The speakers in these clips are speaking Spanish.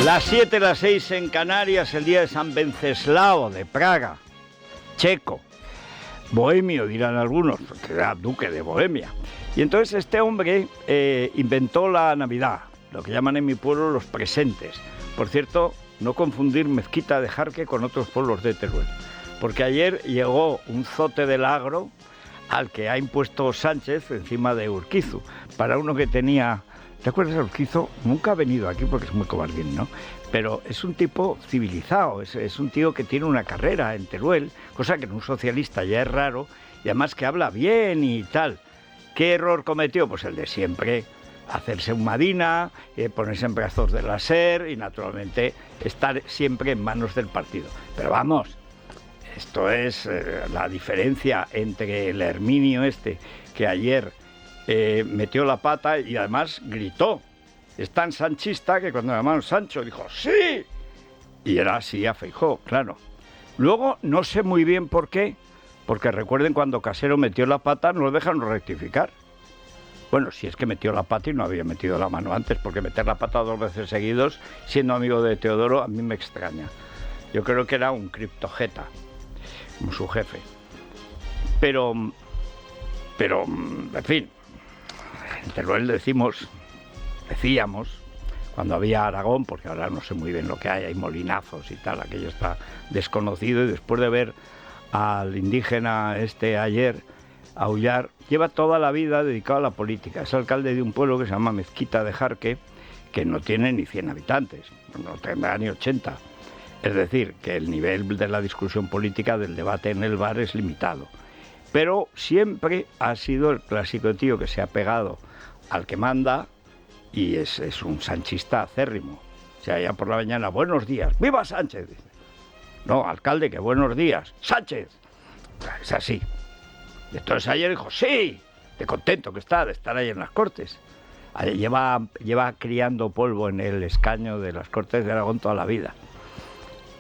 Las 7, las 6 en Canarias, el día de San Venceslao de Praga, checo, bohemio dirán algunos, porque era duque de Bohemia. Y entonces este hombre inventó la Navidad, lo que llaman en mi pueblo los presentes. Por cierto, no confundir Mezquita de Jarque con otros pueblos de Teruel, porque ayer llegó un zote del agro al que ha impuesto Sánchez encima de Urquizu, para uno que tenía... ¿Te acuerdas de Urquizu? Nunca ha venido aquí porque es muy cobardín, ¿no? Pero es un tipo civilizado, es un tío que tiene una carrera en Teruel, cosa que en un socialista ya es raro, y además que habla bien y tal. ¿Qué error cometió? Pues el de siempre, hacerse un Madina, ponerse en brazos de la SER y naturalmente estar siempre en manos del partido. Pero vamos, esto es la diferencia entre el Herminio este, que ayer... metió la pata y además gritó. Es tan sanchista que cuando llamaron Sancho dijo ¡sí! Y era así a Feijóo, claro. Luego no sé muy bien por qué, porque recuerden cuando Casero metió la pata no lo dejaron rectificar. Bueno, si es que metió la pata y no había metido la mano antes, porque meter la pata 2 veces seguidos, siendo amigo de Teodoro, a mí me extraña. Yo creo que era un criptojeta, como su jefe. Pero en fin, en Teruel decíamos, cuando había Aragón, porque ahora no sé muy bien lo que hay molinazos y tal, aquello está desconocido, y después de ver al indígena este ayer aullar, lleva toda la vida dedicado a la política. Es alcalde de un pueblo que se llama Mezquita de Jarque, que no tiene ni 100 habitantes, no tendrá ni 80. Es decir, que el nivel de la discusión política, del debate en el bar es limitado. Pero siempre ha sido el clásico tío que se ha pegado al que manda y es un sanchista acérrimo. O sea, ya por la mañana, buenos días, ¡viva Sánchez! No, alcalde, que buenos días, ¡Sánchez! Es así. Y entonces ayer dijo, sí, de contento que está de estar ahí en las Cortes. Lleva criando polvo en el escaño de las Cortes de Aragón toda la vida.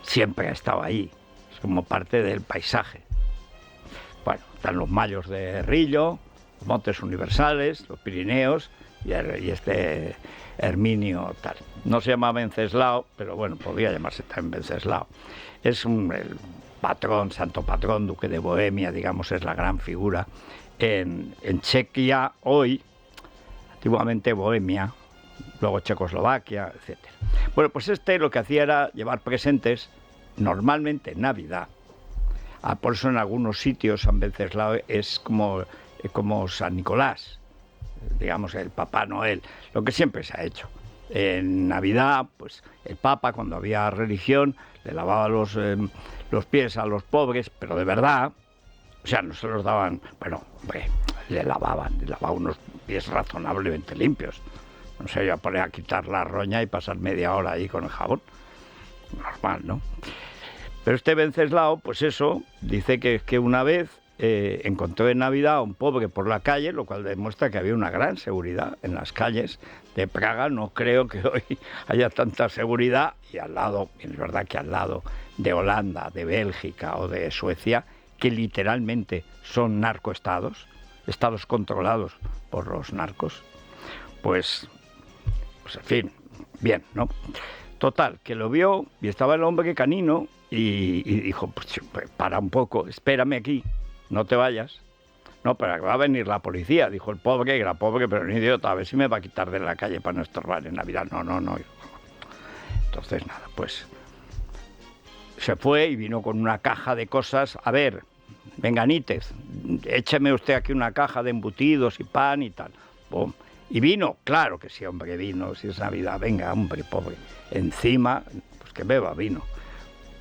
Siempre ha estado ahí, es como parte del paisaje. Bueno, están los mayos de Rillo, los Montes Universales, los Pirineos y este Herminio tal. No se llama Venceslao, pero bueno, podría llamarse también Venceslao. Es el patrón, santo patrón, duque de Bohemia, digamos, es la gran figura en Chequia hoy, antiguamente Bohemia, luego Checoslovaquia, etc. Bueno, pues lo que hacía era llevar presentes, normalmente en Navidad. Por eso en algunos sitios San Venceslao es como San Nicolás, digamos el Papá Noel, lo que siempre se ha hecho. En Navidad, pues el Papa, cuando había religión, le lavaba los pies a los pobres, pero de verdad, o sea, no se los daban, bueno, hombre, le lavaba unos pies razonablemente limpios. No se iba a poner a quitar la roña y pasar media hora ahí con el jabón. Normal, ¿no? Pero este Venceslao, pues eso, dice que una vez encontró en Navidad a un pobre por la calle, lo cual demuestra que había una gran seguridad en las calles de Praga. No creo que hoy haya tanta seguridad. Y al lado, es verdad que al lado de Holanda, de Bélgica o de Suecia, que literalmente son narcoestados, estados controlados por los narcos, pues en fin, bien, ¿no? Total, que lo vio y estaba el hombre canino y dijo, pues para un poco, espérame aquí, no te vayas. No, pero va a venir la policía, dijo el pobre, que era pobre, pero un idiota, a ver si me va a quitar de la calle para no estorbar en Navidad. No. Entonces, nada, pues se fue y vino con una caja de cosas. A ver, Venganítez, écheme usted aquí una caja de embutidos y pan y tal. Pum. Y vino, claro que sí, hombre, vino, si es Navidad, venga, hombre, pobre. Encima, pues que beba vino.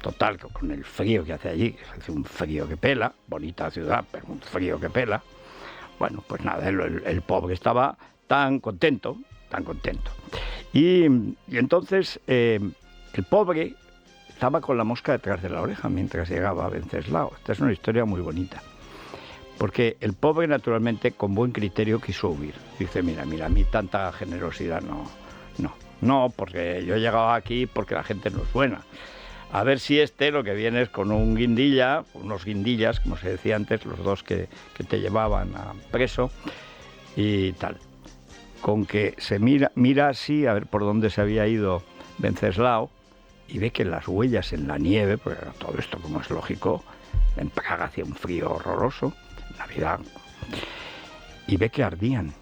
Total, que con el frío que hace allí, que hace un frío que pela, bonita ciudad, pero un frío que pela. Bueno, pues nada, el pobre estaba tan contento. Y entonces el pobre estaba con la mosca detrás de la oreja mientras llegaba a Venceslao. Esta es una historia muy bonita. Porque el pobre, naturalmente, con buen criterio quiso huir. Dice, mira, a mí tanta generosidad no, porque yo he llegado aquí porque la gente no es buena. A ver si lo que viene es con unos guindillas, como se decía antes, los dos que te llevaban a preso y tal. Con que se mira así, a ver por dónde se había ido Venceslao, y ve que las huellas en la nieve, porque todo esto, como es lógico, en Praga hacía un frío horroroso, en Navidad, y ve que ardían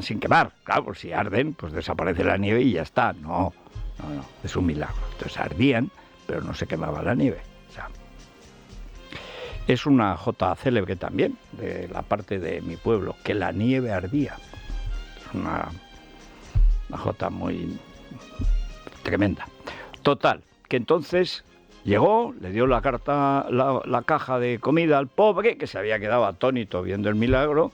sin quemar. Claro, pues si arden, pues desaparece la nieve y ya está. No, es un milagro. Entonces ardían, pero no se quemaba la nieve. O sea, es una jota célebre también, de la parte de mi pueblo, que la nieve ardía. Es una jota muy tremenda. Total, que entonces llegó, le dio la caja de comida al pobre, que se había quedado atónito viendo el milagro.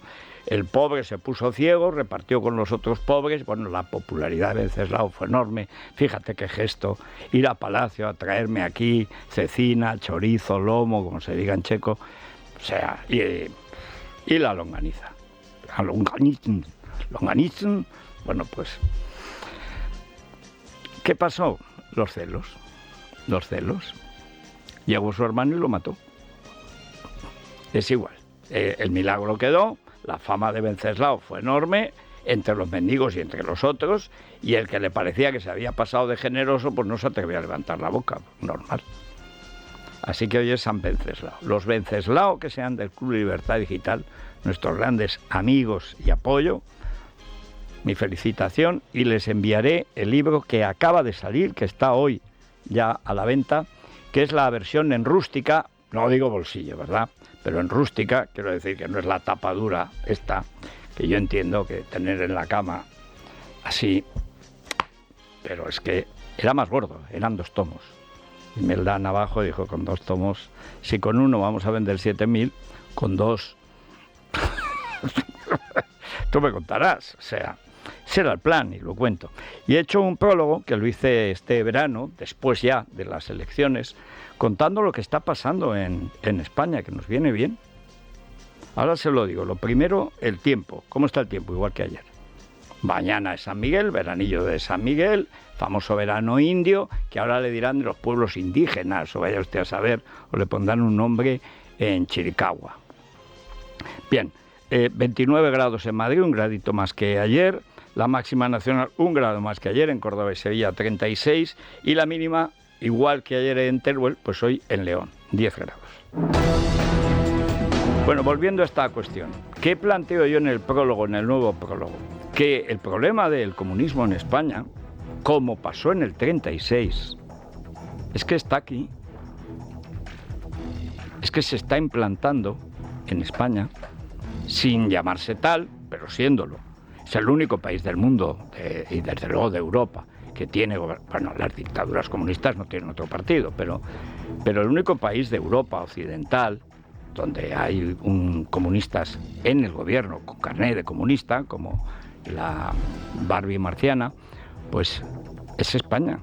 El pobre se puso ciego, repartió con los otros pobres. Bueno, la popularidad de Venceslao fue enorme. Fíjate qué gesto, ir a Palacio a traerme aquí cecina, chorizo, lomo, como se diga en checo. O sea, y la longaniza. La longaniza. Bueno, pues, ¿qué pasó? Los celos. Llegó su hermano y lo mató. Es igual. El milagro quedó. La fama de Venceslao fue enorme entre los mendigos y entre los otros, y el que le parecía que se había pasado de generoso, pues no se atrevía a levantar la boca, normal. Así que hoy es San Venceslao. Los Venceslao que sean del Club Libertad Digital, nuestros grandes amigos y apoyo, mi felicitación, y les enviaré el libro que acaba de salir, que está hoy ya a la venta, que es la versión en rústica, no digo bolsillo, ¿verdad?, pero en rústica, quiero decir que no es la tapa dura esta, que yo entiendo que tener en la cama así, pero es que era más gordo, eran 2 tomos. Y me el dan abajo y dijo, con 2 tomos, si con uno vamos a vender 7.000, con 2, tú me contarás, o sea, ese era el plan y lo cuento. Y he hecho un prólogo que lo hice este verano, después ya de las elecciones, contando lo que está pasando en España, que nos viene bien. Ahora se lo digo. Lo primero, el tiempo. ¿Cómo está el tiempo? Igual que ayer. Mañana es San Miguel, veranillo de San Miguel, famoso verano indio, que ahora le dirán de los pueblos indígenas, o vaya usted a saber, o le pondrán un nombre en Chiricahua. Bien, 29 grados en Madrid, un gradito más que ayer. La máxima nacional, 1 grado más que ayer, en Córdoba y Sevilla 36, y la mínima, igual que ayer en Teruel, pues hoy en León, 10 grados. Bueno, volviendo a esta cuestión, ¿qué planteo yo en el prólogo, en el nuevo prólogo? Que el problema del comunismo en España, como pasó en el 36, es que está aquí. Es que se está implantando en España, sin llamarse tal, pero siéndolo. Es el único país del mundo, y desde luego de Europa, que tiene, bueno, las dictaduras comunistas no tienen otro partido, pero el único país de Europa occidental donde hay comunistas en el gobierno con carné de comunista, como la Barbie marciana, pues es España.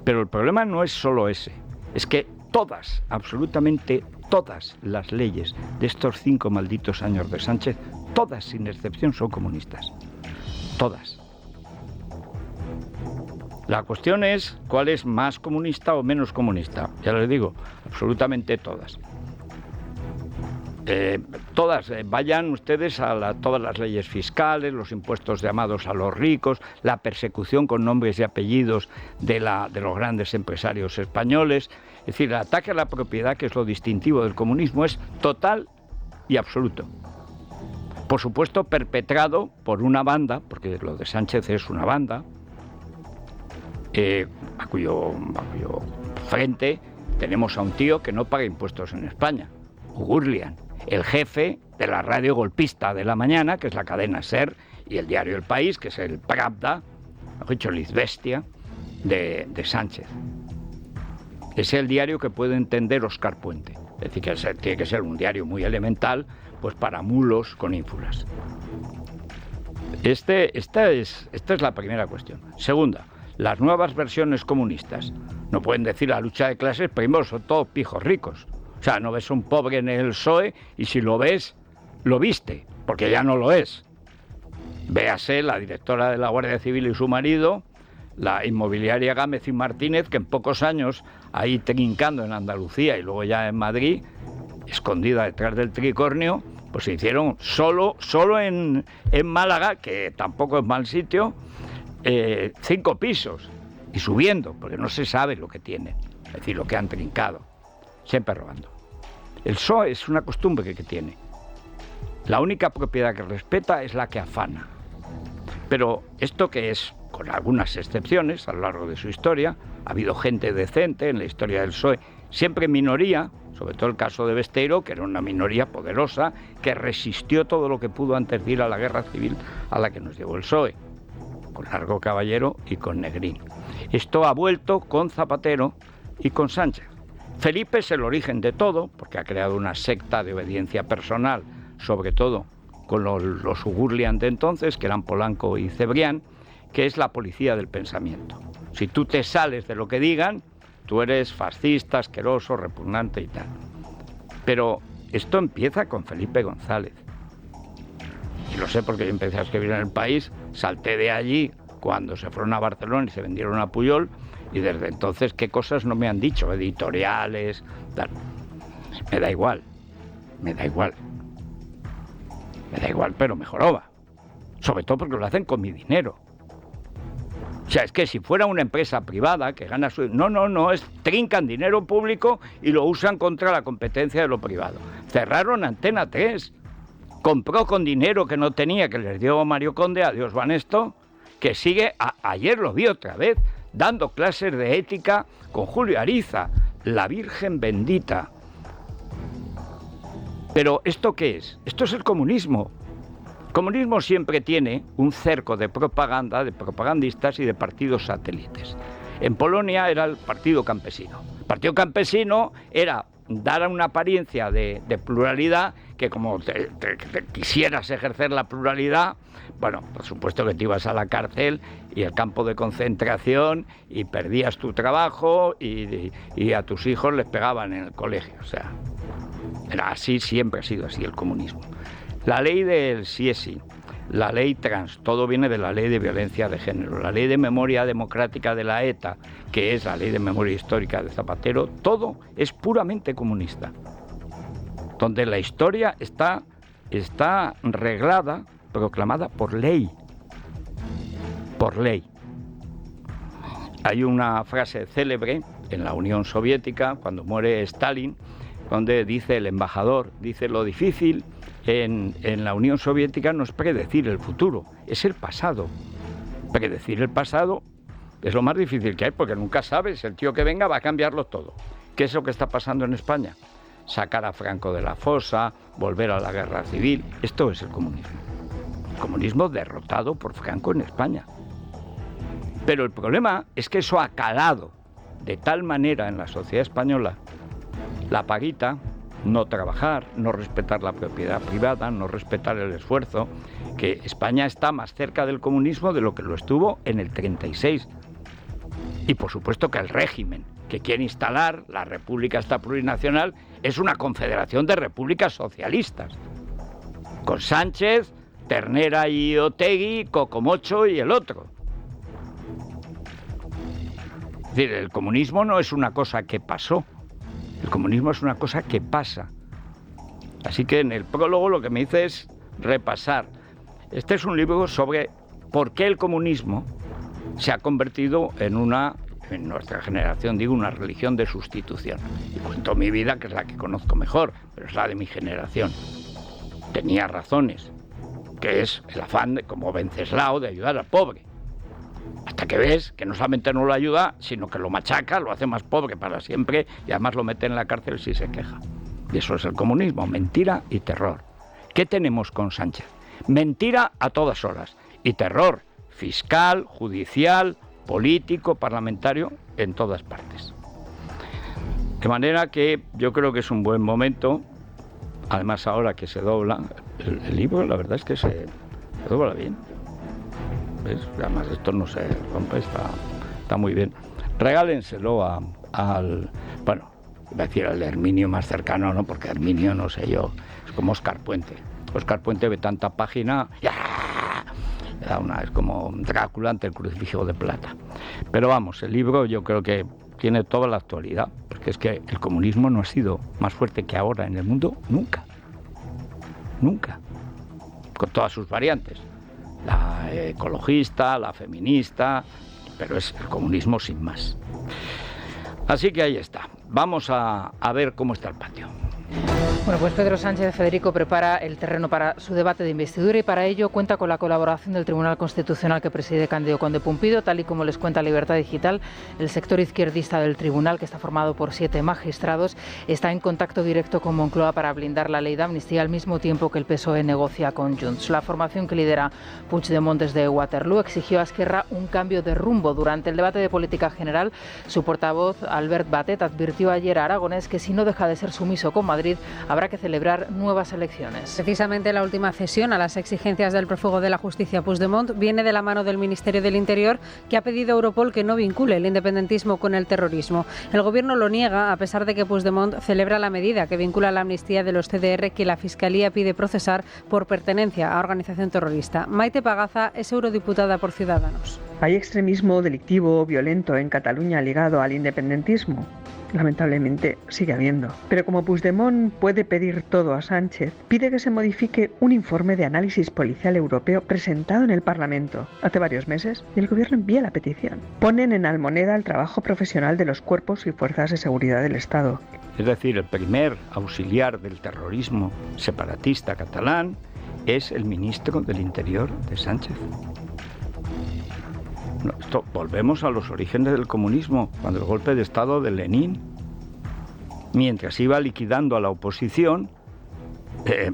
Pero el problema no es solo ese, es que todas, absolutamente todas las leyes de estos 5 malditos años de Sánchez, todas sin excepción son comunistas. Todas. La cuestión es cuál es más comunista o menos comunista. Ya les digo, absolutamente todas. Vayan ustedes a todas las leyes fiscales, los impuestos llamados a los ricos, la persecución con nombres y apellidos de los grandes empresarios españoles. Es decir, el ataque a la propiedad, que es lo distintivo del comunismo, es total y absoluto. Por supuesto, perpetrado por una banda, porque lo de Sánchez es una banda, a cuyo frente tenemos a un tío que no paga impuestos en España, Gurlian, el jefe de la radio golpista de la mañana, que es la cadena SER, y el diario El País, que es el Pravda, mejor dicho, el Izvestia, de Sánchez. Es el diario que puede entender Óscar Puente. Es decir, que tiene que ser un diario muy elemental, pues para mulos con ínfulas. Esta es la primera cuestión. Segunda, las nuevas versiones comunistas no pueden decir la lucha de clases, primero son todos pijos ricos. O sea, no ves un pobre en el PSOE y si lo ves, lo viste, porque ya no lo es. Véase la directora de la Guardia Civil y su marido, la inmobiliaria Gámez y Martínez, que en pocos años, ahí trincando en Andalucía y luego ya en Madrid, escondida detrás del tricornio, pues se hicieron solo en Málaga, que tampoco es mal sitio, 5 pisos. y subiendo, porque no se sabe lo que tienen, es decir, lo que han trincado, siempre robando. El PSOE es una costumbre que tiene. La única propiedad que respeta es la que afana. Pero esto que es, con algunas excepciones a lo largo de su historia, ha habido gente decente en la historia del PSOE, siempre minoría, sobre todo el caso de Besteiro, que era una minoría poderosa, que resistió todo lo que pudo antes de ir a la guerra civil a la que nos llevó el PSOE, con Largo Caballero y con Negrín. Esto ha vuelto con Zapatero y con Sánchez. Felipe es el origen de todo, porque ha creado una secta de obediencia personal, sobre todo con los Ugurlian de entonces, que eran Polanco y Cebrián, que es la policía del pensamiento. Si tú te sales de lo que digan, tú eres fascista, asqueroso, repugnante y tal. Pero esto empieza con Felipe González. Y lo sé porque yo empecé a escribir en El País, salté de allí cuando se fueron a Barcelona y se vendieron a Pujol, y desde entonces, ¿qué cosas no me han dicho? Editoriales, tal. Me da igual, pero me joroba. Sobre todo porque lo hacen con mi dinero. O sea, es que si fuera una empresa privada que gana su... No, trincan dinero público y lo usan contra la competencia de lo privado. Cerraron Antena 3, compró con dinero que no tenía, que les dio Mario Conde, adiós Banesto, que sigue, ayer lo vi otra vez, dando clases de ética con Julio Ariza, la Virgen bendita. Pero ¿esto qué es? Esto es el comunismo. El comunismo siempre tiene un cerco de propaganda, de propagandistas y de partidos satélites. En Polonia era el Partido Campesino. El Partido Campesino era dar una apariencia de pluralidad, que como te quisieras ejercer la pluralidad, bueno, por supuesto que te ibas a la cárcel y el campo de concentración y perdías tu trabajo y a tus hijos les pegaban en el colegio. O sea, era así, siempre ha sido así el comunismo. La ley del sí es sí, la ley trans, todo viene de la ley de violencia de género, la ley de memoria democrática de la ETA, que es la ley de memoria histórica de Zapatero, todo es puramente comunista. Donde la historia está reglada, proclamada por ley. Por ley. Hay una frase célebre en la Unión Soviética, cuando muere Stalin, donde dice el embajador, dice: lo difícil en la Unión Soviética no es predecir el futuro, es el pasado. Predecir el pasado es lo más difícil que hay, porque nunca sabes, el tío que venga va a cambiarlo todo. ¿Qué es lo que está pasando en España? Sacar a Franco de la fosa, volver a la guerra civil. Esto es el comunismo. El comunismo derrotado por Franco en España. Pero el problema es que eso ha calado de tal manera en la sociedad española, la paguita, no trabajar, no respetar la propiedad privada, no respetar el esfuerzo, que España está más cerca del comunismo de lo que lo estuvo en el 36. Y por supuesto que el régimen que quiere instalar, la República esta plurinacional, es una confederación de repúblicas socialistas, con Sánchez, Ternera y Otegi, Cocomocho y el otro. Es decir, el comunismo no es una cosa que pasó, el comunismo es una cosa que pasa. Así que en el prólogo lo que me hice es repasar. Este es un libro sobre por qué el comunismo se ha convertido en nuestra generación, digo, una religión de sustitución. Y cuento mi vida, que es la que conozco mejor, pero es la de mi generación. Tenía razones, que es el afán, como Venceslao, de ayudar al pobre. Hasta que ves que no solamente no lo ayuda, sino que lo machaca, lo hace más pobre para siempre y además lo mete en la cárcel si se queja. Y eso es el comunismo, mentira y terror. ¿Qué tenemos con Sánchez? Mentira a todas horas y terror fiscal, judicial, político, parlamentario, en todas partes. De manera que yo creo que es un buen momento, además ahora que se dobla, el libro la verdad es que se dobla bien. ¿Ves? Además esto no se rompe, está muy bien. Regálenselo al, bueno, iba a decir al Herminio más cercano, ¿no? Porque Herminio, no sé yo, es como Óscar Puente. Óscar Puente ve tanta página, ¡ya! Es como Drácula ante el crucifijo de plata. Pero vamos, el libro yo creo que tiene toda la actualidad, porque es que el comunismo no ha sido más fuerte que ahora en el mundo, nunca. Nunca. Con todas sus variantes. La ecologista, la feminista, pero es el comunismo sin más. Así que ahí está. Vamos a ver cómo está el patio. Bueno, pues Pedro Sánchez Federico prepara el terreno para su debate de investidura y para ello cuenta con la colaboración del Tribunal Constitucional que preside Cándido Conde Pumpido, tal y como les cuenta Libertad Digital. El sector izquierdista del tribunal, que está formado por 7 magistrados, está en contacto directo con Moncloa para blindar la ley de amnistía al mismo tiempo que el PSOE negocia con Junts. La formación que lidera Puigdemont desde Waterloo exigió a Esquerra un cambio de rumbo. Durante el debate de política general, su portavoz Albert Batet advirtió ayer a Aragonés que si no deja de ser sumiso con Madrid, habrá que celebrar nuevas elecciones. Precisamente la última cesión a las exigencias del prófugo de la justicia Puigdemont viene de la mano del Ministerio del Interior, que ha pedido a Europol que no vincule el independentismo con el terrorismo. El Gobierno lo niega, a pesar de que Puigdemont celebra la medida que vincula la amnistía de los CDR que la Fiscalía pide procesar por pertenencia a organización terrorista. Maite Pagaza es eurodiputada por Ciudadanos. Hay extremismo delictivo violento en Cataluña ligado al independentismo. Lamentablemente sigue habiendo. Pero como Puigdemont puede pedir todo a Sánchez, pide que se modifique un informe de análisis policial europeo presentado en el Parlamento hace varios meses y el Gobierno envía la petición. Ponen en almoneda el trabajo profesional de los cuerpos y fuerzas de seguridad del Estado. Es decir, el primer auxiliar del terrorismo separatista catalán es el ministro del Interior de Sánchez. No, volvemos a los orígenes del comunismo, cuando el golpe de Estado de Lenin, mientras iba liquidando a la oposición,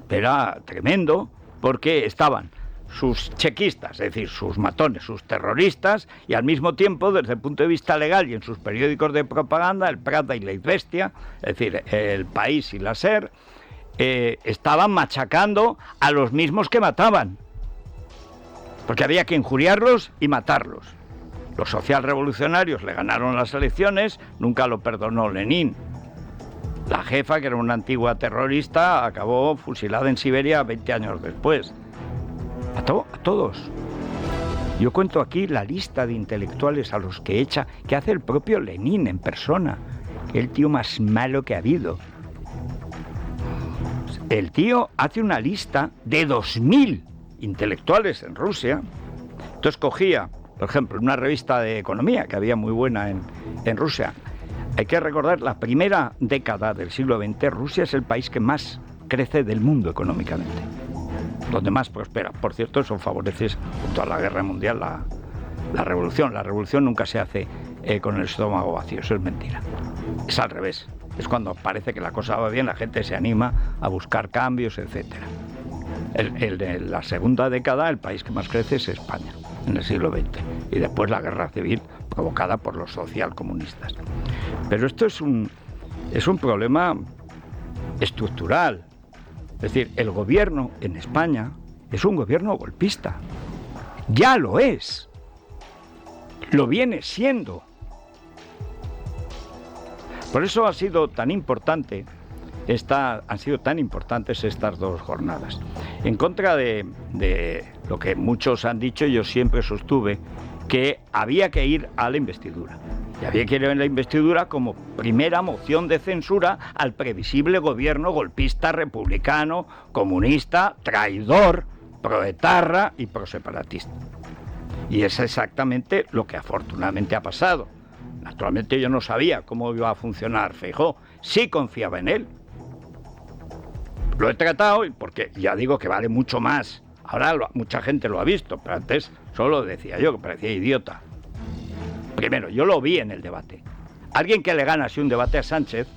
era tremendo, porque estaban sus chequistas, es decir, sus matones, sus terroristas, y al mismo tiempo, desde el punto de vista legal y en sus periódicos de propaganda, el Pravda y la Izvestia, es decir, El País y la SER, estaban machacando a los mismos que mataban, porque había que injuriarlos y matarlos. Los socialrevolucionarios le ganaron las elecciones, nunca lo perdonó Lenin. La jefa, que era una antigua terrorista, acabó fusilada en Siberia 20 años después. A todos. Yo cuento aquí la lista de intelectuales a los que echa, que hace el propio Lenin en persona. El tío más malo que ha habido. El tío hace una lista de 2000 intelectuales en Rusia. Entonces cogía, por ejemplo, una revista de economía que había muy buena en Rusia. Hay que recordar, la primera década del siglo XX, Rusia es el país que más crece del mundo económicamente, donde más prospera. Por cierto, eso favorece, junto a la guerra mundial, la revolución. La revolución nunca se hace con el estómago vacío, eso es mentira. Es al revés. Es cuando parece que la cosa va bien, la gente se anima a buscar cambios, etcétera. En la segunda década, el país que más crece es España, en el siglo XX, y después la guerra civil provocada por los socialcomunistas. Pero esto es un problema estructural. Es decir, el gobierno en España es un gobierno golpista. Ya lo es. Lo viene siendo. Por eso han sido tan importantes estas 2 jornadas. En contra de lo que muchos han dicho, yo siempre sostuve que había que ir a la investidura. Y había que ir a la investidura como primera moción de censura al previsible gobierno golpista, republicano, comunista, traidor, proetarra y proseparatista. Y es exactamente lo que afortunadamente ha pasado. Naturalmente yo no sabía cómo iba a funcionar Feijóo. Sí confiaba en él. Lo he tratado porque ya digo que vale mucho más. Ahora mucha gente lo ha visto, pero antes solo decía yo, que parecía idiota. Primero, yo lo vi en el debate. Alguien que le gana así un debate a Sánchez,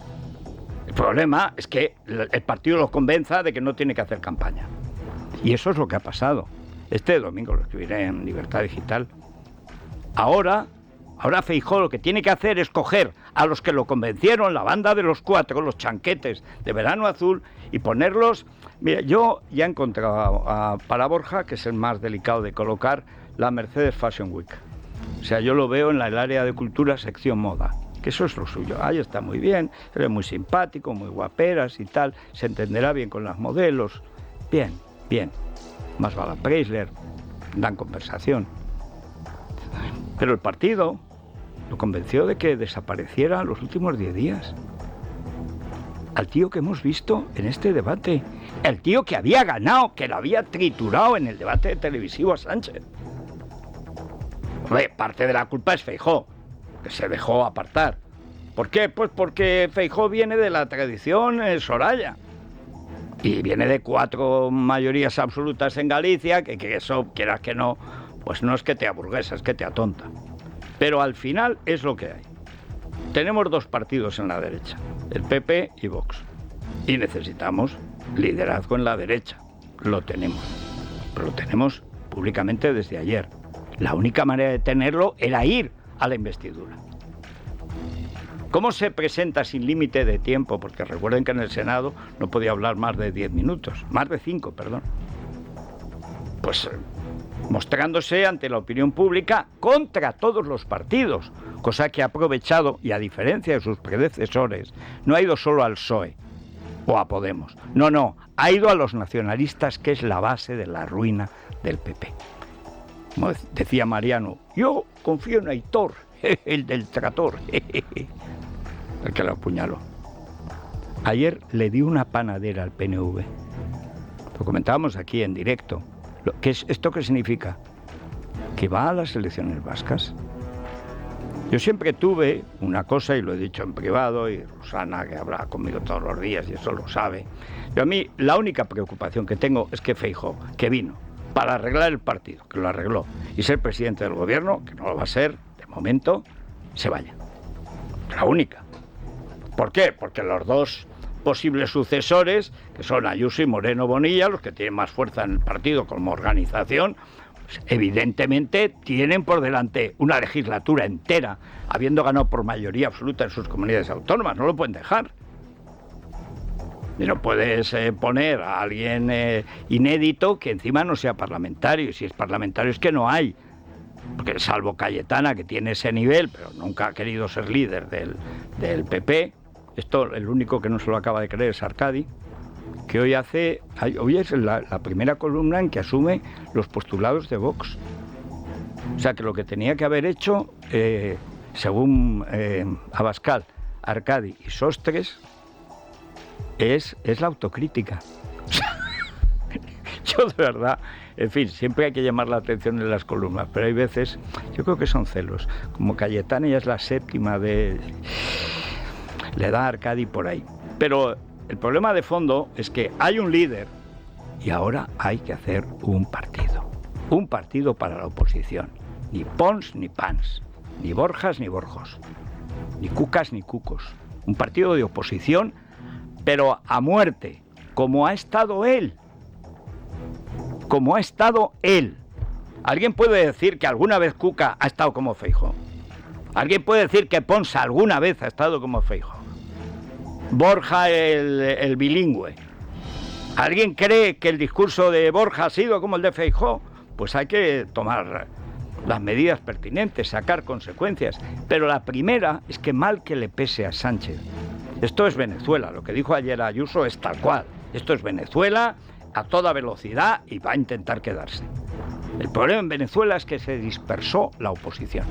el problema es que el partido lo convenza de que no tiene que hacer campaña. Y eso es lo que ha pasado. Este domingo lo escribiré en Libertad Digital. Ahora Feijóo lo que tiene que hacer es coger a los que lo convencieron, la banda de los 4, los chanquetes de Verano Azul, y ponerlos... Mira, yo ya he encontrado para Borja, que es el más delicado de colocar, la Mercedes Fashion Week. O sea, yo lo veo en el área de cultura, sección moda, que eso es lo suyo. Ahí está muy bien, es muy simpático, muy guaperas y tal, se entenderá bien con las modelos. Bien. Más vale Preisler, dan conversación. Pero el partido lo convenció de que desapareciera los últimos 10 días. Al tío que hemos visto en este debate, el tío que había ganado, que lo había triturado en el debate televisivo a Sánchez. Parte de la culpa es Feijóo, que se dejó apartar. ¿Por qué? Pues porque Feijóo viene de la tradición Soraya. Y viene de 4 mayorías absolutas en Galicia, que eso, quieras que no, pues no es que te aburguesa, es que te atonta. Pero al final es lo que hay. Tenemos 2 partidos en la derecha, el PP y Vox. Y necesitamos liderazgo en la derecha. Lo tenemos. Pero lo tenemos públicamente desde ayer. La única manera de tenerlo era ir a la investidura. ¿Cómo se presenta sin límite de tiempo? Porque recuerden que en el Senado no podía hablar más de 10 minutos, más de 5, perdón. Pues mostrándose ante la opinión pública contra todos los partidos, cosa que ha aprovechado y, a diferencia de sus predecesores, no ha ido solo al PSOE o a Podemos. No, ha ido a los nacionalistas, que es la base de la ruina del PP. Como decía Mariano, yo confío en Aitor, el del trator, el que lo apuñaló. Ayer le dio una panadera al PNV. Lo comentábamos aquí en directo. ¿Esto qué significa? Que va a las elecciones vascas. Yo siempre tuve una cosa, y lo he dicho en privado, y Rosana, que habla conmigo todos los días, y eso lo sabe. Yo, a mí, la única preocupación que tengo es que Feijóo, que vino para arreglar el partido, que lo arregló, y ser presidente del gobierno, que no lo va a ser, de momento, se vaya. La única. ¿Por qué? Porque los 2 posibles sucesores, que son Ayuso y Moreno Bonilla, los que tienen más fuerza en el partido como organización, pues evidentemente tienen por delante una legislatura entera, habiendo ganado por mayoría absoluta en sus comunidades autónomas. No lo pueden dejar. Y no puedes poner a alguien inédito que encima no sea parlamentario. Y si es parlamentario es que no hay. Porque salvo Cayetana, que tiene ese nivel, pero nunca ha querido ser líder del PP. Esto, el único que no se lo acaba de creer es Arcadi, que hoy es la primera columna en que asume los postulados de Vox. O sea, que lo que tenía que haber hecho, según Abascal, Arcadi y Sostres, es la autocrítica. Yo, de verdad, en fin, siempre hay que llamar la atención en las columnas, pero hay veces, yo creo que son celos. Como Cayetana ya es la 7ª le da a Arcadi por ahí. Pero el problema de fondo es que hay un líder y ahora hay que hacer un partido. Un partido para la oposición. Ni Pons ni Pans, ni Borjas ni Borjos, ni Cucas ni Cucos. Un partido de oposición, pero a muerte, como ha estado él. Como ha estado él. ¿Alguien puede decir que alguna vez Cuca ha estado como Feijóo? ¿Alguien puede decir que Pons alguna vez ha estado como Feijóo? Borja el bilingüe. ¿Alguien cree que el discurso de Borja ha sido como el de Feijóo? Pues hay que tomar las medidas pertinentes, sacar consecuencias. Pero la primera es que mal que le pese a Sánchez. Esto es Venezuela. Lo que dijo ayer Ayuso es tal cual. Esto es Venezuela a toda velocidad y va a intentar quedarse. El problema en Venezuela es que se dispersó la oposición.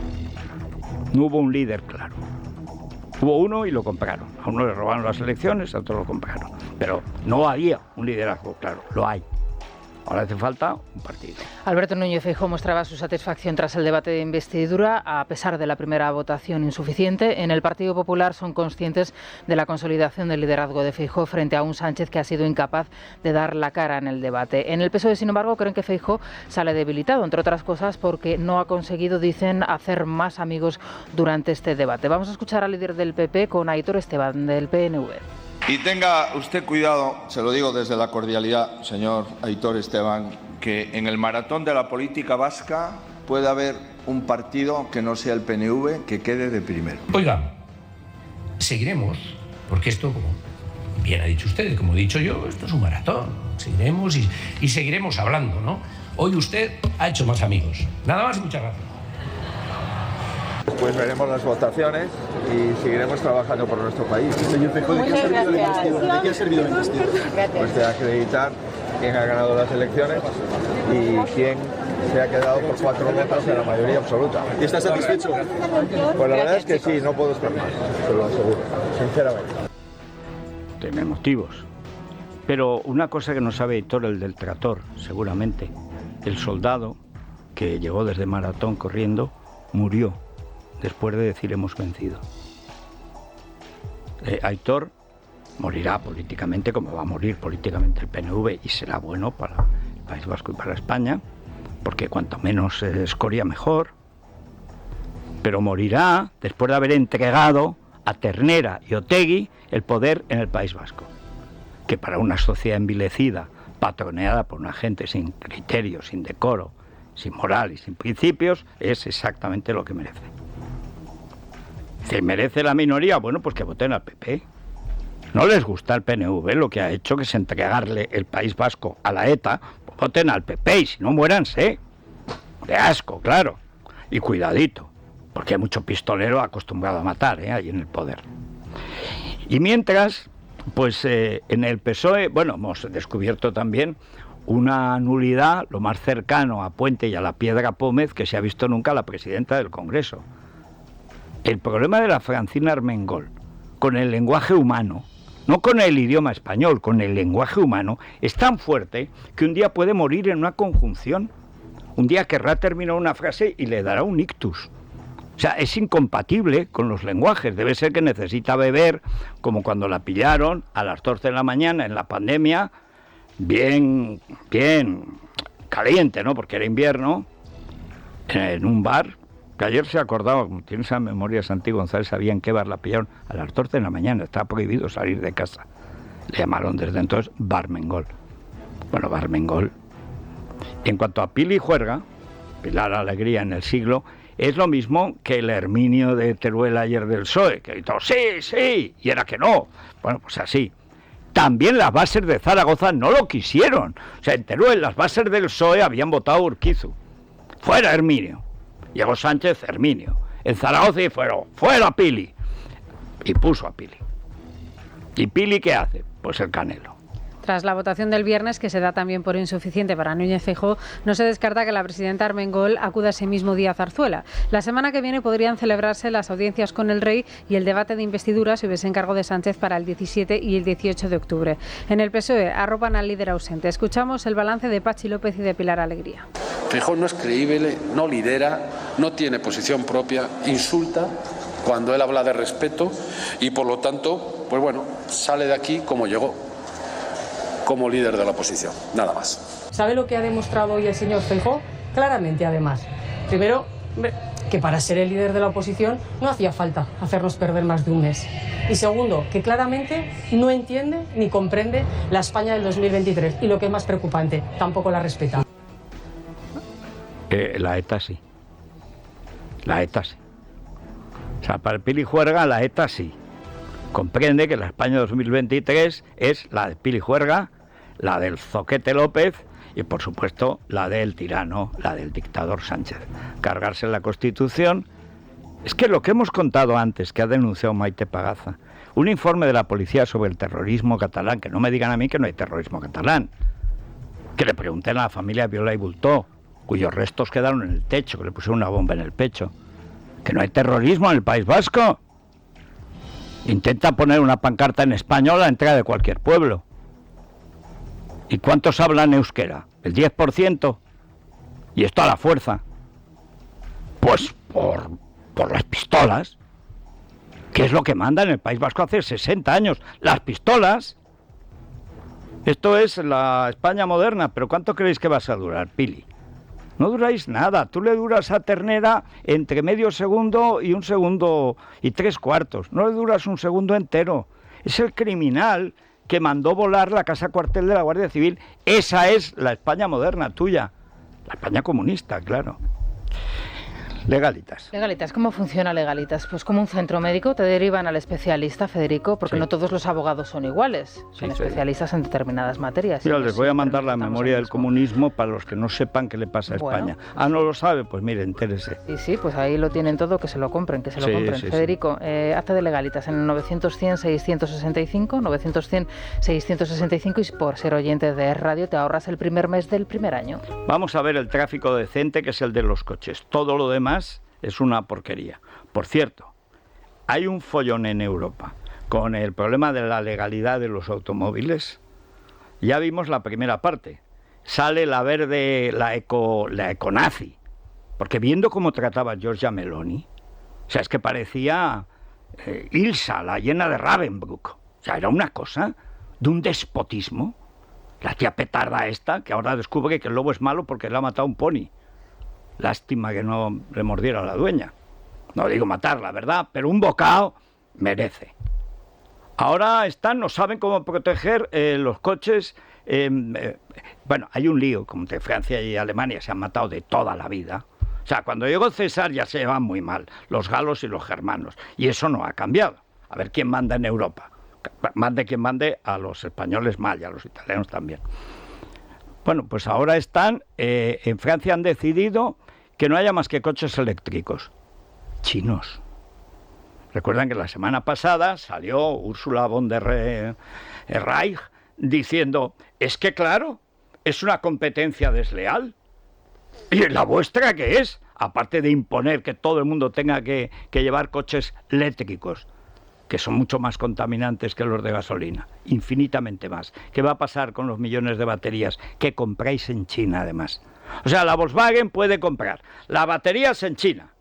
No hubo un líder claro. Hubo uno y lo compraron. A uno le robaron las elecciones, a otro lo compraron. Pero no había un liderazgo claro. Lo hay. Ahora hace falta un partido. Alberto Núñez Feijóo mostraba su satisfacción tras el debate de investidura, a pesar de la primera votación insuficiente. En el Partido Popular son conscientes de la consolidación del liderazgo de Feijóo frente a un Sánchez que ha sido incapaz de dar la cara en el debate. En el PSOE, sin embargo, creen que Feijóo sale debilitado, entre otras cosas porque no ha conseguido, dicen, hacer más amigos durante este debate. Vamos a escuchar al líder del PP con Aitor Esteban, del PNV. Y tenga usted cuidado, se lo digo desde la cordialidad, señor Aitor Esteban, que en el maratón de la política vasca puede haber un partido que no sea el PNV que quede de primero. Oiga, seguiremos, porque esto, como bien ha dicho usted, como he dicho yo, esto es un maratón. Seguiremos y seguiremos hablando, ¿no? Hoy usted ha hecho más amigos. Nada más y muchas gracias. Después veremos las votaciones y seguiremos trabajando por nuestro país. Señor Feijóo, ¿de qué ha servido la investidura? Pues de acreditar quién ha ganado las elecciones y quién se ha quedado por 4 votos en la mayoría absoluta. ¿Y está satisfecho? Pues la verdad es que sí, no puedo estar más, se lo aseguro, sinceramente. Tiene motivos. Pero una cosa que no sabe Aitor, el del trator, seguramente, el soldado que llegó desde Maratón corriendo, murió después de decir hemos vencido. Aitor morirá políticamente como va a morir políticamente el PNV y será bueno para el País Vasco y para España, porque cuanto menos escoria mejor, pero morirá después de haber entregado a Ternera y Otegi el poder en el País Vasco, que para una sociedad envilecida, patroneada por una gente sin criterio, sin decoro, sin moral y sin principios, es exactamente lo que merece. Si merece la minoría, bueno, pues que voten al PP. No les gusta el PNV, lo que ha hecho, que es entregarle el País Vasco a la ETA, pues voten al PP y si no, muéranse. De asco, claro. Y cuidadito, porque hay mucho pistolero acostumbrado a matar, ahí en el poder. Y mientras, pues en el PSOE, bueno, hemos descubierto también una nulidad, lo más cercano a Puente y a la Piedra Pómez que se ha visto nunca la presidenta del Congreso. El problema de la Francina Armengol con el lenguaje humano, no con el idioma español, con el lenguaje humano, es tan fuerte que un día puede morir en una conjunción. Un día querrá terminar una frase y le dará un ictus. O sea, es incompatible con los lenguajes. Debe ser que necesita beber, como cuando la pillaron a las 12 de la mañana en la pandemia, bien caliente, ¿no? Porque era invierno, en un bar. Que ayer se acordaba, como tiene esa memoria, Santi González, sabía en qué bar la pillaron a las 12 de la mañana. Estaba prohibido salir de casa. Le llamaron desde entonces Barmengol. Bueno, Barmengol. En cuanto a Pili Juerga, Pilar Alegría en el siglo, es lo mismo que el Herminio de Teruel ayer del PSOE, que gritó sí, sí, y era que no. Bueno, pues así. También las bases de Zaragoza no lo quisieron. O sea, en Teruel las bases del PSOE habían votado a Urquizu. Fuera Herminio. Llegó Sánchez, Herminio. En Zaragoza y fuera Pili. Y puso a Pili. ¿Y Pili qué hace? Pues el Canelo. Tras la votación del viernes, que se da también por insuficiente para Núñez Feijóo, no se descarta que la presidenta Armengol acuda ese mismo día a Zarzuela. La semana que viene podrían celebrarse las audiencias con el rey y el debate de investidura si hubiese encargo de Sánchez para el 17 y el 18 de octubre. En el PSOE arropan al líder ausente. Escuchamos el balance de Patxi López y de Pilar Alegría. Feijóo no es creíble, no lidera, no tiene posición propia, insulta cuando él habla de respeto y por lo tanto, pues bueno, sale de aquí como llegó, como líder de la oposición, nada más. ¿Sabe lo que ha demostrado hoy el señor Feijóo? Claramente, además. Primero, que para ser el líder de la oposición no hacía falta hacernos perder más de un mes. Y segundo, que claramente no entiende ni comprende la España del 2023. Y lo que es más preocupante, tampoco la respeta. La ETA sí. La ETA sí. O sea, para el Pili Juerga, la ETA sí. Comprende que la España 2023 es la de Pili Juerga, la del Zoquete López y, por supuesto, la del tirano, la del dictador Sánchez. Cargarse la Constitución. Es que lo que hemos contado antes, que ha denunciado Maite Pagaza, un informe de la policía sobre el terrorismo catalán, que no me digan a mí que no hay terrorismo catalán, que le pregunten a la familia Viola y Bultó, cuyos restos quedaron en el techo, que le pusieron una bomba en el pecho, que no hay terrorismo en el País Vasco. Intenta poner una pancarta en español a la entrada de cualquier pueblo. ¿Y cuántos hablan euskera? ¿El 10%? Y esto a la fuerza. Pues por las pistolas. ¿Qué es lo que manda en el País Vasco hace 60 años? Las pistolas. Esto es la España moderna, pero ¿cuánto creéis que vas a durar, Pili? No duráis nada. Tú le duras a Ternera entre medio segundo y un segundo y 3/4. No le duras un segundo entero. Es el criminal que mandó volar la casa cuartel de la Guardia Civil. Esa es la España moderna tuya. La España comunista, claro. Legalitas. Legalitas, ¿cómo funciona Legalitas? Pues como un centro médico te derivan al especialista, Federico, porque no todos los abogados son iguales, son especialistas en determinadas materias. Mira, les voy a mandar la memoria del comunismo para los que no sepan qué le pasa a España. ¿No lo sabe? Pues mire, entérese. Sí, pues ahí lo tienen todo, que se lo compren, Federico, hazte de Legalitas en el 900-100-665, 900-100-665 y por ser oyente de Radio te ahorras el primer mes del primer año. Vamos a ver el tráfico decente, que es el de los coches. Todo lo demás es una porquería. Por cierto, hay un follón en Europa con el problema de la legalidad de los automóviles. Ya vimos la primera parte. Sale la verde, la econazi, Porque viendo cómo trataba Giorgia Meloni, o sea, es que parecía Ilsa, la llena de Ravensbrück. O sea, era una cosa de un despotismo. La tía petarda esta, que ahora descubre que el lobo es malo porque le ha matado un pony. Lástima que no le mordiera a la dueña. No digo matarla, ¿verdad? Pero un bocado merece. Ahora no saben cómo proteger los coches. Bueno, hay un lío, como de Francia y Alemania se han matado de toda la vida. O sea, cuando llegó César ya se llevan muy mal, los galos y los germanos. Y eso no ha cambiado. A ver quién manda en Europa. Mande quien mande, a los españoles mal y a los italianos también. Bueno, pues ahora en Francia han decidido que no haya más que coches eléctricos. Chinos. Recuerdan que la semana pasada salió Ursula von der Leyen diciendo, es que claro, es una competencia desleal. ¿Y la vuestra qué es? Aparte de imponer que todo el mundo tenga que llevar coches eléctricos, que son mucho más contaminantes que los de gasolina, infinitamente más. ¿Qué va a pasar con los millones de baterías que compráis en China, además? O sea, la Volkswagen puede comprar las baterías en China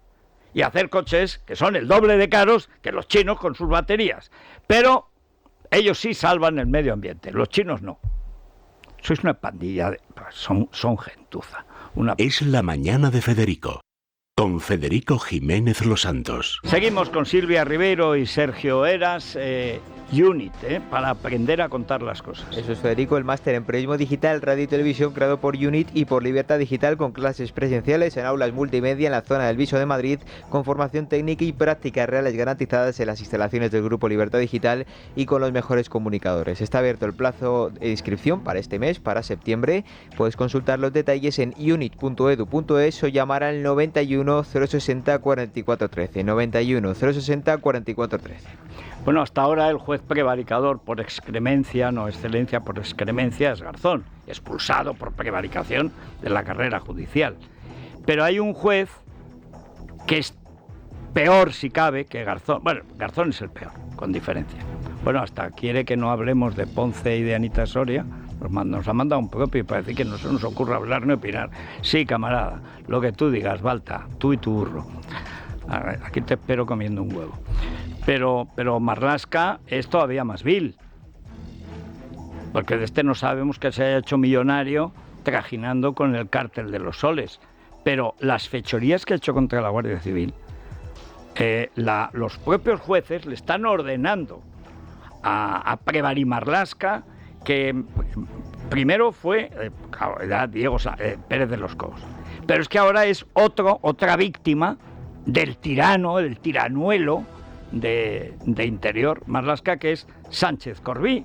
y hacer coches que son el doble de caros que los chinos con sus baterías. Pero ellos sí salvan el medio ambiente, los chinos no. Sois una pandilla, son gentuza. Es la mañana de Federico, con Federico Jiménez Los Santos. Seguimos con Silvia Ribeiro y Sergio Heras. Unit, para aprender a contar las cosas. Eso es, Federico, el máster en periodismo digital, radio y televisión creado por Unit y por Libertad Digital, con clases presenciales en aulas multimedia en la zona del Viso de Madrid, con formación técnica y prácticas reales garantizadas en las instalaciones del Grupo Libertad Digital y con los mejores comunicadores. Está abierto el plazo de inscripción para este mes, para septiembre. Puedes consultar los detalles en unit.edu.es o llamar al 91 060 4413. 91 060 4413. Bueno, hasta ahora el juez prevaricador por excremencia, no excelencia por excremencia, es Garzón, expulsado por prevaricación de la carrera judicial. Pero hay un juez que es peor, si cabe, que Garzón. Bueno, Garzón es el peor, con diferencia. Bueno, hasta quiere que no hablemos de Ponce y de Anita Soria. Nos ha mandado un propio y parece que no se nos ocurre hablar ni opinar. Sí, camarada, lo que tú digas, Balta, tú y tu burro. A ver, aquí te espero comiendo un huevo. Pero Marlaska es todavía más vil, porque de este no sabemos que se haya hecho millonario trajinando con el cártel de los soles, pero las fechorías que ha hecho contra la Guardia Civil, los propios jueces le están ordenando a Prevari Marlaska, que primero fue Diego Pérez de los Cobos, pero es que ahora es otra víctima del tirano, del tiranuelo de Interior, Marlaska, que es Sánchez Corbí,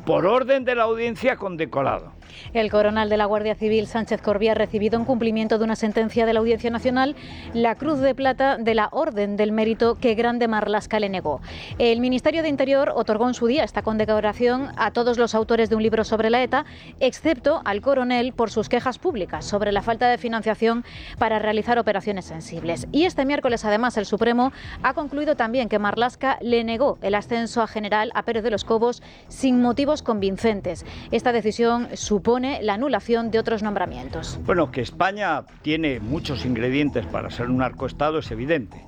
por orden de la audiencia condecorado. El coronel de la Guardia Civil, Sánchez Corbí, ha recibido en cumplimiento de una sentencia de la Audiencia Nacional la Cruz de Plata de la Orden del Mérito que Grande Marlaska le negó. El Ministerio de Interior otorgó en su día esta condecoración a todos los autores de un libro sobre la ETA, excepto al coronel por sus quejas públicas sobre la falta de financiación para realizar operaciones sensibles. Y este miércoles, además, el Supremo ha concluido también que Marlaska le negó el ascenso a general a Pérez de los Cobos sin motivos convincentes. Esta decisión supone la anulación de otros nombramientos. Bueno, que España tiene muchos ingredientes para ser un narcoestado es evidente.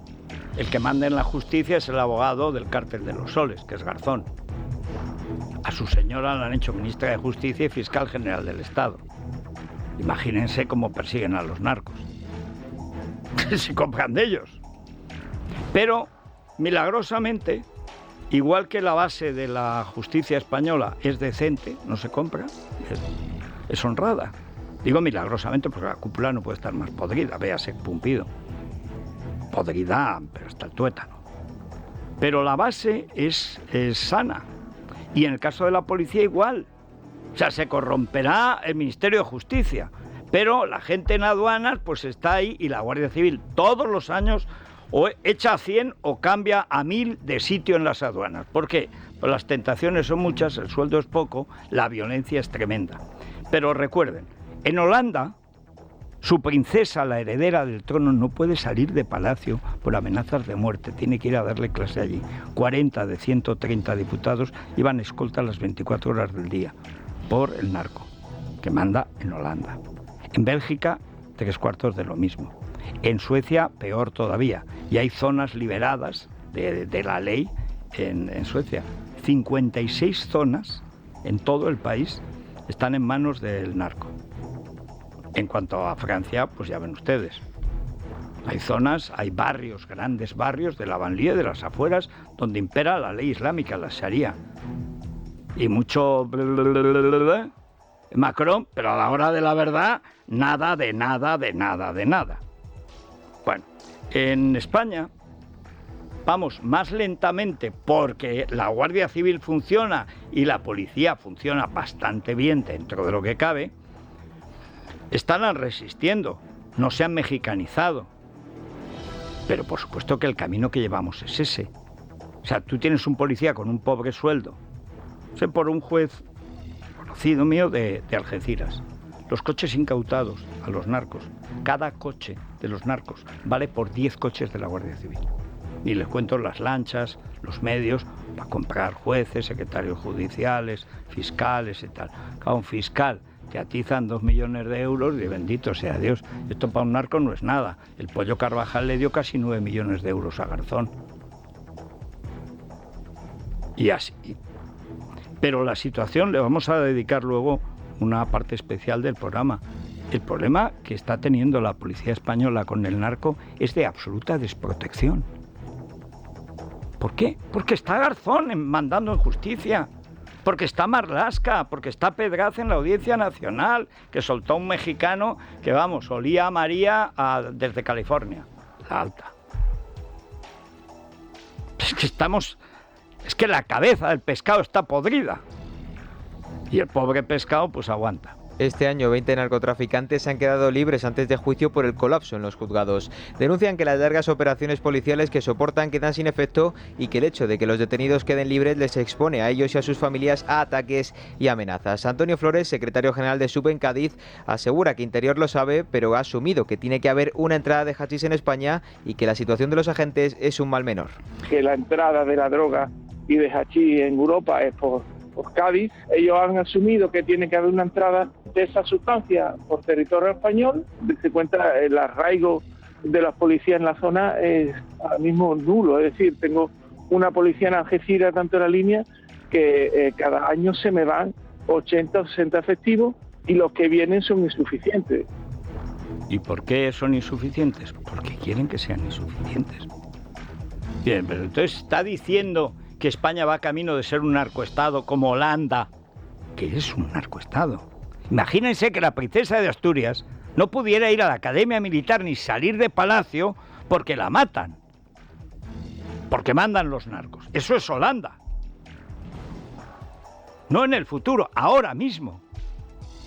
El que manda en la justicia es el abogado del cártel de los soles, que es Garzón. A su señora la han hecho ministra de Justicia y fiscal general del Estado. Imagínense cómo persiguen a los narcos. Se compran de ellos. Pero, milagrosamente, igual que la base de la justicia española es decente, no se compra, es honrada. Digo milagrosamente porque la cúpula no puede estar más podrida, véase Pumpido. Podrida, pero hasta el tuétano. Pero la base es sana. Y en el caso de la policía igual. O sea, se corromperá el Ministerio de Justicia. Pero la gente en aduanas pues está ahí y la Guardia Civil todos los años o echa a 100 o cambia a 1000 de sitio en las aduanas. ¿Por qué? Pues las tentaciones son muchas, el sueldo es poco, la violencia es tremenda. Pero recuerden, en Holanda, su princesa, la heredera del trono, no puede salir de palacio por amenazas de muerte, tiene que ir a darle clase allí. 40 de 130 diputados iban escolta las 24 horas del día por el narco, que manda en Holanda. En Bélgica, 3/4 de lo mismo. En Suecia, peor todavía. Y hay zonas liberadas de la ley en Suecia. 56 zonas en todo el país están en manos del narco. En cuanto a Francia, pues ya ven ustedes. Hay zonas, hay barrios, grandes barrios de la banlieue, de las afueras, donde impera la ley islámica, la Sharia. Y mucho Macron, pero a la hora de la verdad, nada de nada, de nada, de nada. Bueno, en España vamos más lentamente porque la Guardia Civil funciona y la policía funciona bastante bien dentro de lo que cabe. Están resistiendo, no se han mexicanizado. Pero por supuesto que el camino que llevamos es ese. O sea, tú tienes un policía con un pobre sueldo. Sé por un juez conocido mío de Algeciras. Los coches incautados a los narcos. Cada coche de los narcos vale por 10 coches de la Guardia Civil. Y les cuento las lanchas, los medios, para comprar jueces, secretarios judiciales, fiscales y tal. Cada un fiscal te atizan 2 millones de euros y bendito sea Dios. Esto para un narco no es nada. El Pollo Carvajal le dio casi 9 millones de euros a Garzón. Y así. Pero la situación, le vamos a dedicar luego una parte especial del programa. El problema que está teniendo la policía española con el narco es de absoluta desprotección. ¿Por qué? Porque está Garzón mandando en justicia. Porque está Marlaska, porque está Pedraz en la Audiencia Nacional, que soltó a un mexicano que, vamos, olía a María desde California, la alta. Es que la cabeza del pescado está podrida. Y el pobre pescado, pues aguanta. Este año 20 narcotraficantes han quedado libres antes de juicio por el colapso en los juzgados. Denuncian que las largas operaciones policiales que soportan quedan sin efecto y que el hecho de que los detenidos queden libres les expone a ellos y a sus familias a ataques y amenazas. Antonio Flores, secretario general de SUB en Cádiz, asegura que Interior lo sabe, pero ha asumido que tiene que haber una entrada de hachís en España y que la situación de los agentes es un mal menor. Que la entrada de la droga y de hachís en Europa es por Cádiz. Ellos han asumido que tiene que haber una entrada de esa sustancia por territorio español. Se cuenta el arraigo de las policías en la zona es ahora mismo nulo. Es decir, tengo una policía en Algeciras, tanto en la línea, que cada año se me van 80 o 60 efectivos y los que vienen son insuficientes. ¿Y por qué son insuficientes? Porque quieren que sean insuficientes. Bien, pero entonces está diciendo que España va camino de ser un narcoestado como Holanda, que es un narcoestado. Imagínense que la princesa de Asturias no pudiera ir a la academia militar ni salir de palacio porque la matan, porque mandan los narcos. Eso es Holanda. No en el futuro, ahora mismo.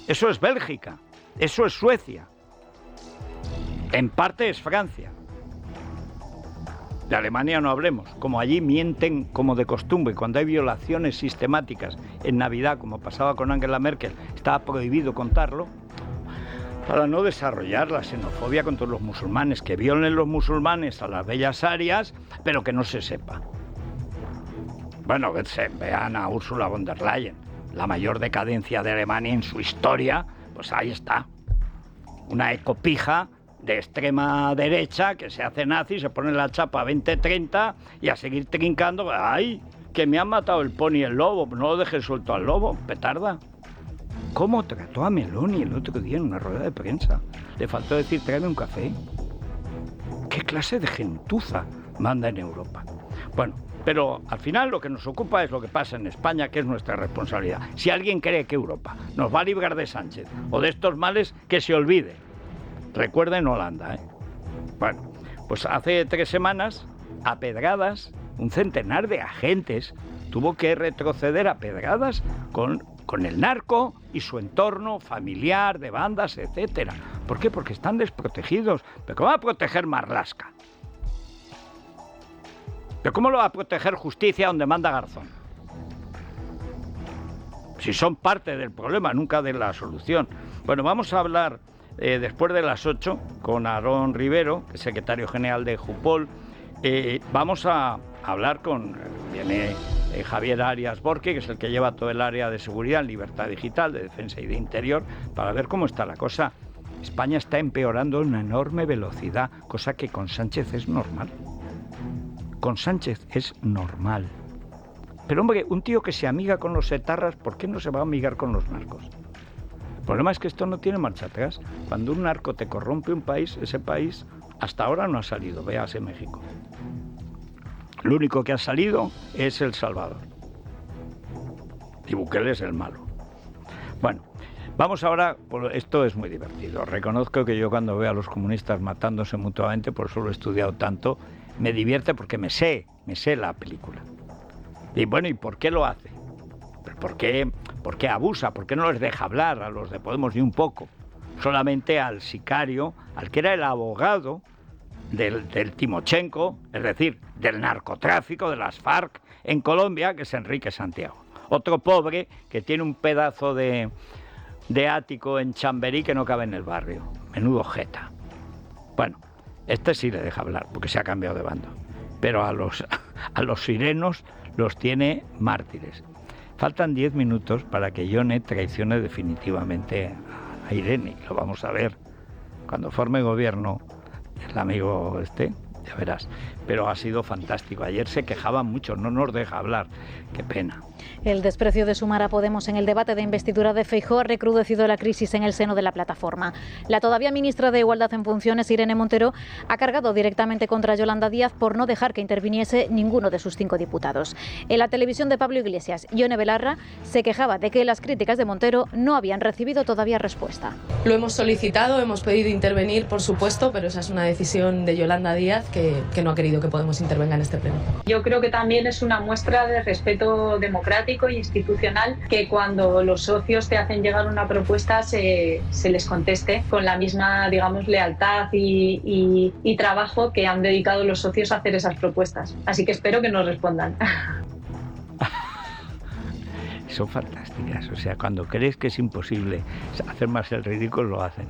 Eso es Bélgica, eso es Suecia. En parte es Francia. De Alemania no hablemos, como allí mienten como de costumbre, cuando hay violaciones sistemáticas en Navidad, como pasaba con Angela Merkel, estaba prohibido contarlo, para no desarrollar la xenofobia contra los musulmanes, que violen los musulmanes a las bellas áreas, pero que no se sepa. Bueno, vean a Ursula von der Leyen, la mayor decadencia de Alemania en su historia, pues ahí está, una ecopija de extrema derecha que se hace nazi, se pone la chapa 20-30 y a seguir trincando. ¡Ay! Que me han matado el pony y el lobo. No lo dejes suelto al lobo, petarda. ¿Cómo trató a Meloni el otro día en una rueda de prensa? Le faltó decir, tráeme un café. ¿Qué clase de gentuza manda en Europa? Bueno, pero al final lo que nos ocupa es lo que pasa en España, que es nuestra responsabilidad. Si alguien cree que Europa nos va a librar de Sánchez o de estos males, que se olvide. Recuerden Holanda, ¿eh? Bueno, pues hace 3 semanas, a pedradas, un centenar de agentes tuvo que retroceder a pedradas con el narco y su entorno familiar, de bandas, etcétera. ¿Por qué? Porque están desprotegidos. ¿Pero cómo va a proteger Marlaska? ¿Pero cómo lo va a proteger Justicia donde manda Garzón? Si son parte del problema, nunca de la solución. Bueno, vamos a hablar después de las 8 con Aarón Rivero, que es secretario general de Jupol. Vamos a hablar viene Javier Arias Borque, que es el que lleva todo el área de seguridad, libertad digital, de defensa y de interior, para ver cómo está la cosa. España está empeorando a una enorme velocidad, cosa que con Sánchez es normal. Con Sánchez es normal. Pero hombre, un tío que se amiga con los etarras, ¿por qué no se va a amigar con los narcos? El problema es que esto no tiene marcha atrás. Cuando un narco te corrompe un país, ese país hasta ahora no ha salido, véase México. Lo único que ha salido es El Salvador. Y Bukele es el malo. Bueno, vamos ahora, esto es muy divertido. Reconozco que yo cuando veo a los comunistas matándose mutuamente, por eso lo he estudiado tanto, me divierte porque me sé la película. Y bueno, ¿y por qué lo hace? ¿Por qué abusa? ¿Por qué no les deja hablar a los de Podemos ni un poco? Solamente al sicario, al que era el abogado del Timochenko, es decir, del narcotráfico, de las FARC en Colombia, que es Enrique Santiago. Otro pobre que tiene un pedazo de ático en Chamberí que no cabe en el barrio. Menudo jeta. Bueno, este sí le deja hablar, porque se ha cambiado de bando. Pero a los sirenos los tiene mártires. Faltan 10 minutos para que Yone traicione definitivamente a Irene. Lo vamos a ver cuando forme gobierno el amigo ya verás. Pero ha sido fantástico. Ayer se quejaban mucho, no nos deja hablar. Qué pena. El desprecio de Sumar a Podemos en el debate de investidura de Feijóo ha recrudecido la crisis en el seno de la plataforma. La todavía ministra de Igualdad en funciones, Irene Montero, ha cargado directamente contra Yolanda Díaz por no dejar que interviniese ninguno de sus 5 diputados. En la televisión de Pablo Iglesias, Ione Belarra se quejaba de que las críticas de Montero no habían recibido todavía respuesta. Lo hemos solicitado, hemos pedido intervenir, por supuesto, pero esa es una decisión de Yolanda Díaz que no ha querido que Podemos intervenga en este pleno. Yo creo que también es una muestra de respeto democrático e institucional que cuando los socios te hacen llegar una propuesta se les conteste con la misma, digamos, lealtad y trabajo que han dedicado los socios a hacer esas propuestas. Así que espero que nos respondan. Son fantásticas, o sea, cuando crees que es imposible hacer más el ridículo, lo hacen.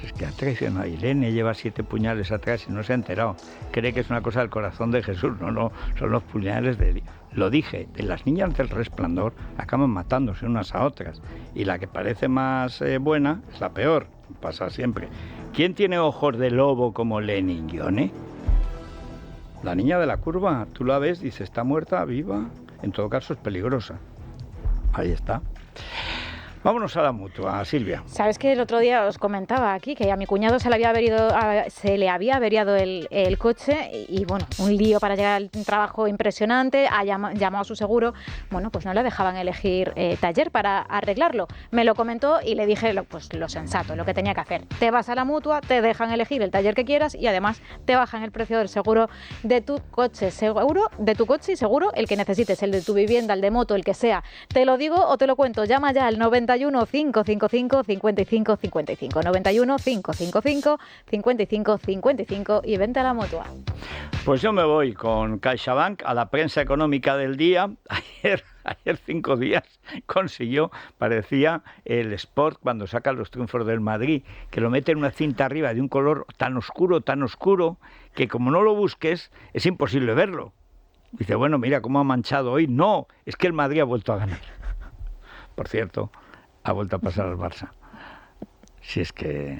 Es que ha traicionado a Irene, lleva 7 puñales atrás y no se ha enterado. Cree que es una cosa del corazón de Jesús. No, son los puñales de... Lo dije, de las niñas del Resplandor acaban matándose unas a otras. Y la que parece más buena es la peor, pasa siempre. ¿Quién tiene ojos de lobo como Lenin, Yone? La niña de la curva, tú la ves, dices, ¿está muerta, viva? En todo caso es peligrosa. Ahí está. Vámonos a la mutua, Silvia. Sabes que el otro día os comentaba aquí que a mi cuñado se le había averiado el coche y bueno, un lío para llegar al trabajo impresionante, llamó a su seguro, bueno, pues no le dejaban elegir taller para arreglarlo. Me lo comentó y le dije lo sensato, lo que tenía que hacer. Te vas a la mutua, te dejan elegir el taller que quieras y además te bajan el precio del seguro de tu coche, y seguro el que necesites, el de tu vivienda, el de moto, el que sea. Te lo digo o te lo cuento, llama ya al 91 555 55 55, 91 555 55 55 y vente a la mutua. Pues yo me voy con CaixaBank a la prensa económica del día. Ayer 5 días consiguió, parecía el Sport cuando saca los triunfos del Madrid, que lo mete en una cinta arriba de un color tan oscuro, que como no lo busques es imposible verlo. Dice, bueno, mira cómo ha manchado hoy. No, es que el Madrid ha vuelto a ganar. Por cierto, ha vuelto a pasar al Barça. Si es que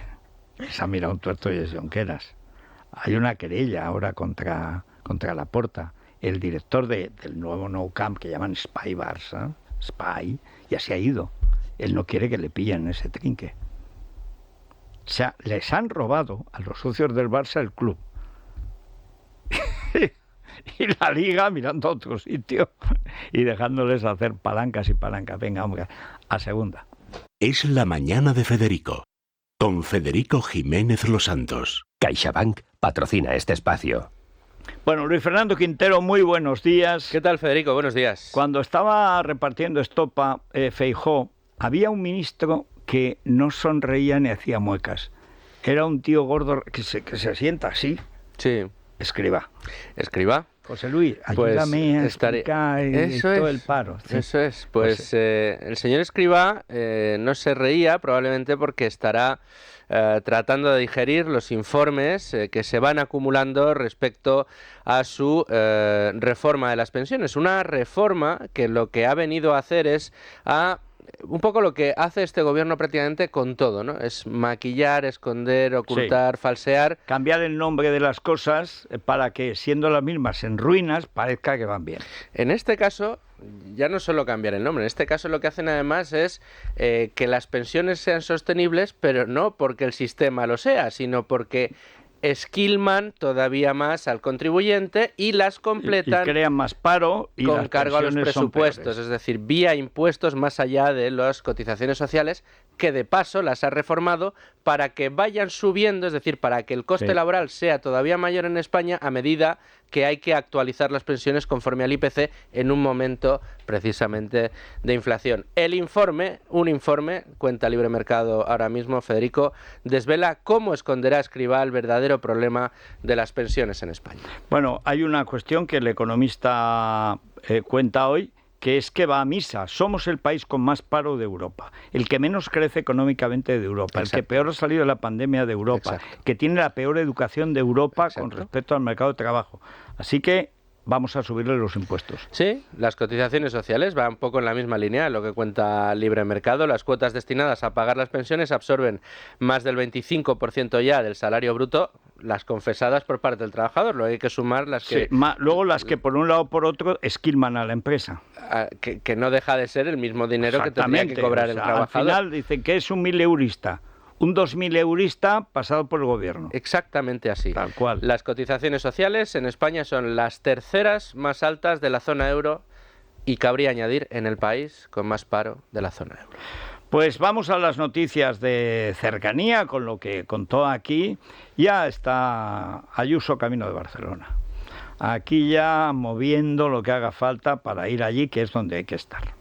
se ha mirado un tuerto y es Jonqueras. Hay una querella ahora contra Laporta. El director del nuevo Nou Camp, que llaman Spy Barça, Spy, ya se ha ido. Él no quiere que le pillen ese trinque. O sea, les han robado a los socios del Barça el club. Y la Liga mirando a otro sitio y dejándoles hacer palancas y palancas. Venga, hombre, a segunda. Es la mañana de Federico, con Federico Jiménez Los Santos. CaixaBank patrocina este espacio. Bueno, Luis Fernando Quintero, muy buenos días. ¿Qué tal, Federico? Buenos días. Cuando estaba repartiendo estopa Feijóo, había un ministro que no sonreía ni hacía muecas. Era un tío gordo que se sienta así. Sí. Escriba. José Luis, ayúdame a explicar todo el paro. Sí. Eso es. Pues el señor Escrivá no se reía, probablemente porque estará tratando de digerir los informes que se van acumulando respecto a su reforma de las pensiones. Una reforma que lo que ha venido a hacer es a un poco lo que hace este gobierno prácticamente con todo, ¿no? Es maquillar, esconder, ocultar, falsear. Cambiar el nombre de las cosas para que, siendo las mismas en ruinas, parezca que van bien. En este caso, ya no solo cambiar el nombre, en este caso lo que hacen además es que las pensiones sean sostenibles, pero no porque el sistema lo sea, sino porque esquilman todavía más al contribuyente y las completan y crean más paro y con las cargo a los pensiones son presupuestos, peores. es decir, vía impuestos más allá de las cotizaciones sociales, que de paso las ha reformado para que vayan subiendo, es decir, para que el coste laboral sea todavía mayor en España a medida que hay que actualizar las pensiones conforme al IPC en un momento precisamente de inflación. El informe, un informe, cuenta Libre Mercado ahora mismo, Federico, desvela cómo esconderá Escrivá el verdadero problema de las pensiones en España. Bueno, hay una cuestión que el economista cuenta hoy, que es que va a misa. Somos el país con más paro de Europa, el que menos crece económicamente de Europa, el que peor ha salido de la pandemia de Europa, que tiene la peor educación de Europa con respecto al mercado de trabajo. Así que vamos a subirle los impuestos. Sí, las cotizaciones sociales van un poco en la misma línea de lo que cuenta Libre Mercado. Las cuotas destinadas a pagar las pensiones absorben más del 25% ya del salario bruto, las confesadas por parte del trabajador. Luego hay que sumar las que... luego las que por un lado o por otro esquilman a la empresa. Que no deja de ser el mismo dinero que tendría que cobrar el trabajador. Al final dicen que es un 1000-eurista. Un 2000-eurista pasado por el gobierno. Exactamente así. Tal cual. Las cotizaciones sociales en España son las terceras más altas de la zona euro y cabría añadir en el país con más paro de la zona euro. Pues vamos a las noticias de cercanía con lo que contó aquí. Ya está Ayuso camino de Barcelona. Aquí ya moviendo lo que haga falta para ir allí, que es donde hay que estar.